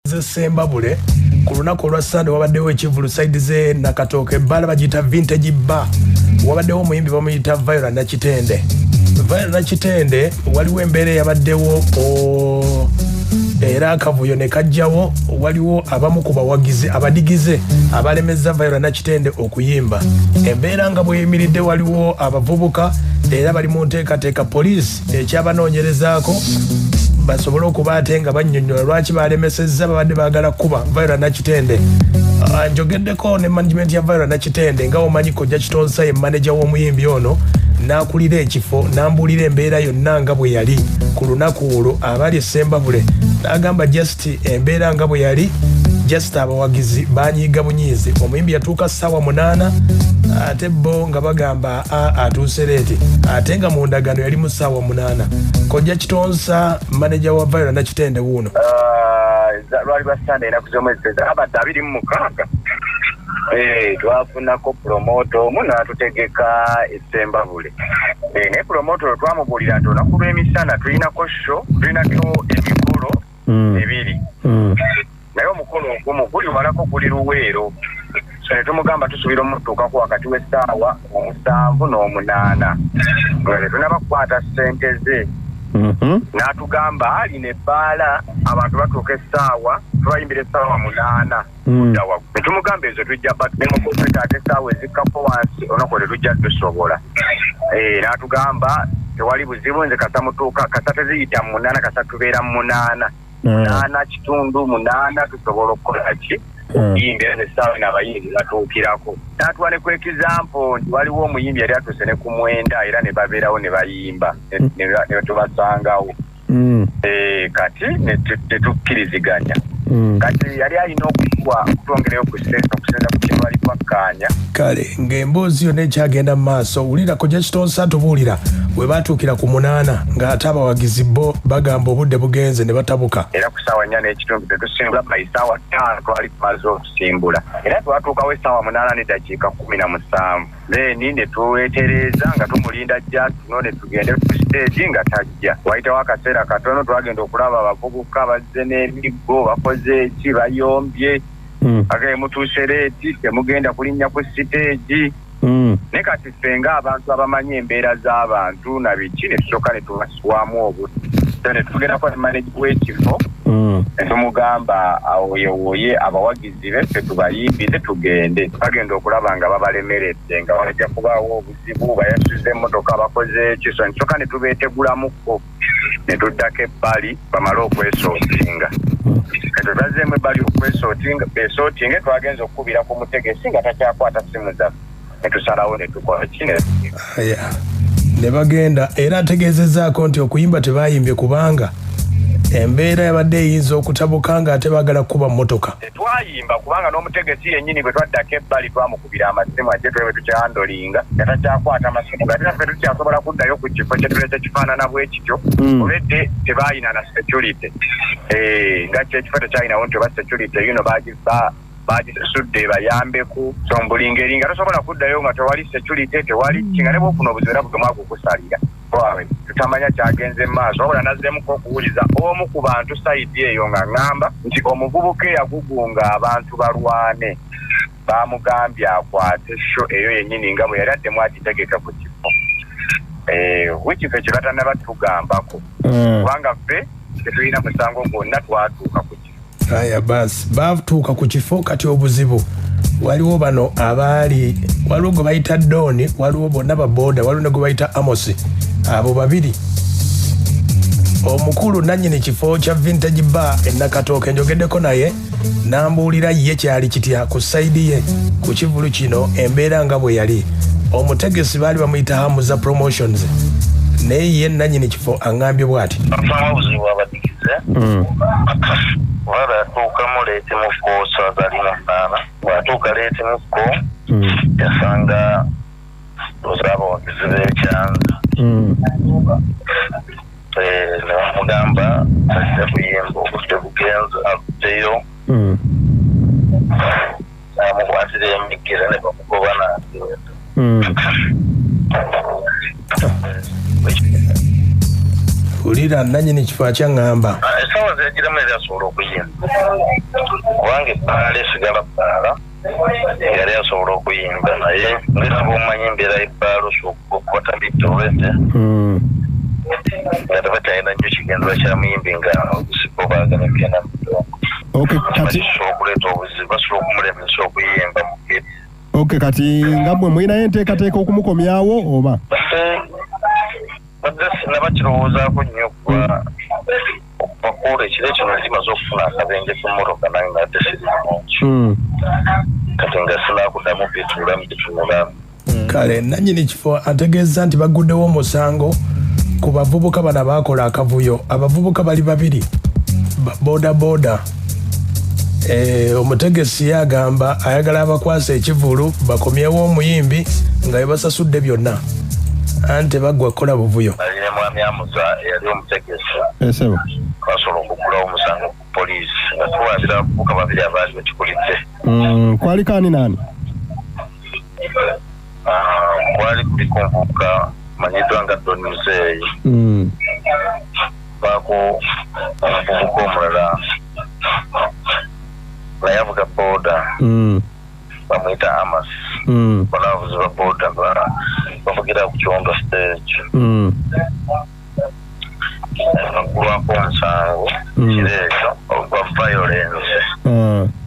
Sembabule ku lunaku olwa Sunday wabaddewo ekivulu side ze Nakatooke bala bagita vintage bar wabaddewo omuyimbi bamuyita Viola Nakitende. Viola Nakitende waliwo embeera yabaddewo era akavuyo ne kajjawo waliwo abamu ku bawagizi abadigize abalemeza Viola Nakitende okuyimba. Embeera nga bweyimiridde waliwo abavubuka era bali mu nteekateeka poliisi ekyabanoonyerezaako basobole okubaate nga bannyonnyola lwaki balemesezza babadde baagala kuba Viola Nakitende. Njogeddeko ne management ya Viola Nakitende nga omanyi Kojja Kitonsa ye manager w'omuyimbi ono n'akulira ekifo n'ambuulira embeera yonna nga bwe yali ku lunaku olwo abali Sembabule n'agamba just embeera nga bwe yali just abawagizi banyiiga bunyiizi. Omuyimbi yatuuka ssaawa 8 ate bo nga bagamba atuuse leeti ate nga mu ndagano yali mu ssaawa 8. Kojja Kitonsa manager wa Viola Nakitende wuuno lwali lwa Sunday enaku z'omwezi abadde 26 twafunako promoto omu n'atutegeka Sembabule ne promoto twamubuulira nti olunaku lw'emisana tulinako show tulinako emikolo ebiri naye omukolo ogumu guli malako guli Luweero so ne tumugamba tusuubira omutuukako wakati w'essaawa 7 n'8 ne tunabakukwata ssente ze n'atugamba alina ebbaala abantu batuuka essaawa tubayimbira essaawa 8 kuddawa ne tumugamba ezo tujja nemukukwetaate essaawa ezikkako wansi olunaku tetujja tusobola n'atugamba tewali buzibu nze kasa mutuuka kasa teziyita 8 kasa tubeera 8 8 tusobola okukola ki okuyimbira essaawa n'abayimbi batuukirako. N'atuwa ne ku example nti waliwo omuyimbi yali atuuse ne ku 9 era ne babeerawo ne bayimba ne tubasangawo kati ne tukkiriziganya kati yali alina okutwongerayo ku sente okusinza ku kintu ali kwakkaanya. Kale ng'emboozi yonna ekyagenda mu maaso wulira Kojja Kitonsa tubuulira bwe baatuukira ku 8 ng'ate abawagizi bo bagamba obudde bugenze ne batabuka era ku ssaawa 4 n'ekitundu tetusimbula ssaawa 5 twali tumaze okusimbula era twatuukawo essaawa 8 n'eddakiika 17 then ne tuweetereza nga tumulinda ajja tuno ne tugende ku stage nga tajja. Wayitawo akaseera katono twagenda okulaba abavubuka bazze n'emiggo bakoze eki bayombye age mutuuse leeti temugenda kulinnya ku stage ne kati ffe ng'abantu abamanyi embeera z'abantu na biki ne tusooka ne tubaswamu obudde ne tugendako ne managi w'ekifo ne tumugamba awoyewooye abawagizi be ffe tubayimbize tugende bagenda okulaba nga babalemeredde nga wajja kubaawo obuzibu bayasuze emmotoka bakoze eki so ne tusooka ne tubeetegulamukko ne tuddako ebbali bamale okwesootinga kati twazeemu ebbali okwesootinga twagenza okukubira ku mutegesi nga takyakwata simu zaffe ne tusalawo ne tukola kino ne bagenda era ategeezezzaako nti okuyimba tebayimbye kubanga embeera yabadde eyinza okutabuka nga ate baagala kuba mmotoka. Tetwayimba kubanga n'omutegesi yennyini bwe twaddako ebbali twamukubira amasimu ajje twebe tukyandolinga nga takyakwata amasimu nga tinaffe tukyasobola kuddayo ku kifo kye tuleete kifaanana bwe kityo obedde tebaayina na security nga kyekifo tekyayinawo nti oba security yuno bagisudde bayambeku so mbuli ngeri nga tosobola kuddayo nga tewali security tewali kinga ne bwofuna obuzibu era bugemu akukusalira twawe tutamanya kyagenze mu maaso wabula nazzeemuko okuwuliza omu ku bantu sayidi eyo nga ŋŋamba nti omuvubuka eyagugunga abantu balwane bamugambye akwate sho eyo yennyini nga bwe yali addemu agitegeka ku kifo wekifo ekyo batannaba tugambako kubanga ffe tetulina musango gwonna twatuuka ku kifo. Aya basi batuuka ku kifo kati obuzibu waliwo bano abaali waliwo gwe bayita Doni waliwo bonna baboda waliwo ne gwe bayita Amosi abo babiri omukulu nannyini kifo kya vintage bar Nakatooke njogeddeko naye n'ambuulira ye kyali kitya ku sayidi ye ku kivulu kino embeera nga bwe yali omutegesi baali bamuyita Hamuza Promotions naye ye nannyini kifo aŋŋambye bw'ati wala yatuukamu leeti mukko saagali munaana bw'atuuka leeti mukko yasanga abawagizi b'ekyanza ne bamugamba ajja kuyimba obudde bugenze avuddeyo amukwatira emiggira ne bamugoba n'agenda ulira nannyini kifo akyaŋŋamba essaawa zeegiramu eri asobola okuyimba kubanga ebbaala esigala bbaala yali asobola okuyimba naye ngera bwomanyi embeera y'ebbaala osooka okubatamidde olwedde nga tebatalina nnyo kigendera kya muyimbi nga obuzibu baagala kugenda kati okuleeta obuzibu basobola okumulemesa okuyimba mu ngeri. Okay, kati nga mmwe mulinayo enteekateeka okumukomyawo oba? Badde sinabakirowoozaako nnyo kuba okubakuula ekiro ekyo nazimaze okufuna akabenje k'emmotoka naye nadde sirimungi kati nga sinakuddamu bituulamu. Kale nannyini kifo ategeeza nti baguddewo omusango ku bavubuka bano baakola akavuyo. Abavubuka bali babiri boda omutegesi yagamba ayagala abakwasa ekivulu bakomyewo omuyimbi nga yebasasudde byonna anti bagwa kukola buvuyo. Alina mwami amuza yali omutegesi basobola okugulawo omusango ku poliisi nga tuwaabira abavubuka babiri abaali bakikulidde. Kwaliko ani naani? Kwali kuliko omuvubuka manyiddwa nga Don Muzeeyi baako omuvubuka omulala naye avuga boda bamuyita Amas bona abavuzi ba boda bavugira ku Kyondo stage bagulwako omusango kiro ekyo ogwa violence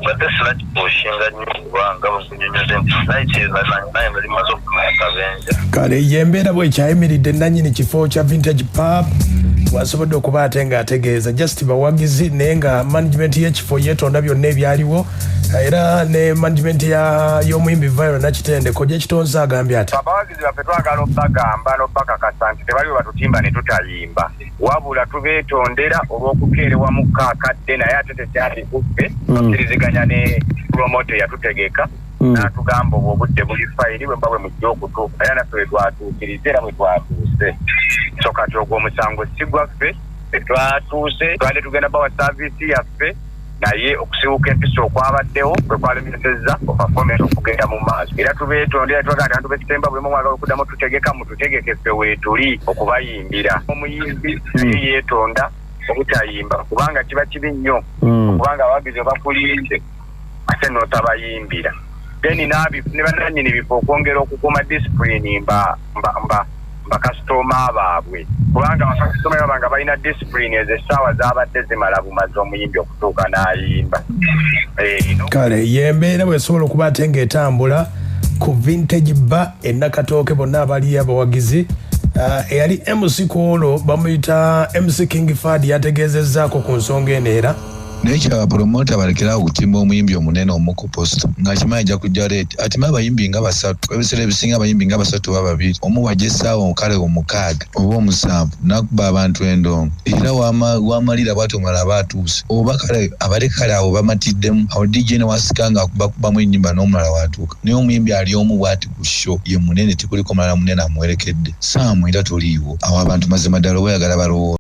badde sinakipushinga nnyo kubanga bakunyonyoze nti naye nali maze okumanya akabenje. Kale yembeera bwekyayimiridde nannyini kifo kya Vintage Pub wasobodde okuba ate ng'ategeeza just bawagizi naye nga management y'ekifo yeetonda byonna ebyaliwo era ne management y'omuyimbi Viola Nakitende Kojja Kitonzi agambye ati abawagizi baffe twagala okubagamba n'okubakakasa nti tebali batutimba ne tutayimba wabula tubeetondera olw'okukeerewa mu kaakadde naye ate tekyali kuffe okkiriziganya ne promote yatutegeka n'atugamba obwo obudde buli fayiri bwe mba bwe mujja okutuuka era naffe bwe twatuukiriza era bwe twatuuse so kati ogwo omusango si gwaffe twatuuse twali tugenda bawa saaviisi yaffe naye okusibuka empisa okwabaddewo kwe kwalemesezza opafomenti okugenda mu maaso era tubeetondera twagaa nti bantu b'ekitemba buli mwagala okuddamu tutegeka mututegeke ffe weetuli okubayimbira. Omuyimbi naye yeetonda obutayimba kubanga kiba kibi nnyo kubanga abawagizi bakulinze ate n'otabayimbira then ne bannannyini bifo okwongera okukuuma disipulini bakasitoma baabwe kubanga bakasitoma baba nga balina disipulini ezo essaawa zaabadde zimala bumaze omuyimbi okutuuka n'ayimba. Kale yembeera bwesobola okuba ate ng'etambula ku Vintage Bar Nakatooke bonna abali abawagizi eyali MC Koolo bamuyita MC King Fad yategeezezzaako ku nsonga eno era naye kyabapromota balekerawo okutimba omuyimbi omunene omuku posto nga kimanyi ja kujja leeti atima abayimbi nga basatu ebiseera ebisinga abayimbi nga basatu oba babiri omu wajja essaawa kale omukaaga oba omusanvu nakuba abantu endongo era wamalira bwatomala baatuuse oba kale abaleka kale abo bamatiddemu awo DJ ne wasika nga bakubamu ennyimba n'omulala watuuka naye omuyimbi ali omu bwati ku show ye munene tekuliko mulala munene amuwerekedde saamu era toliiwo awo abantu mazima ddala obayagala balowooza.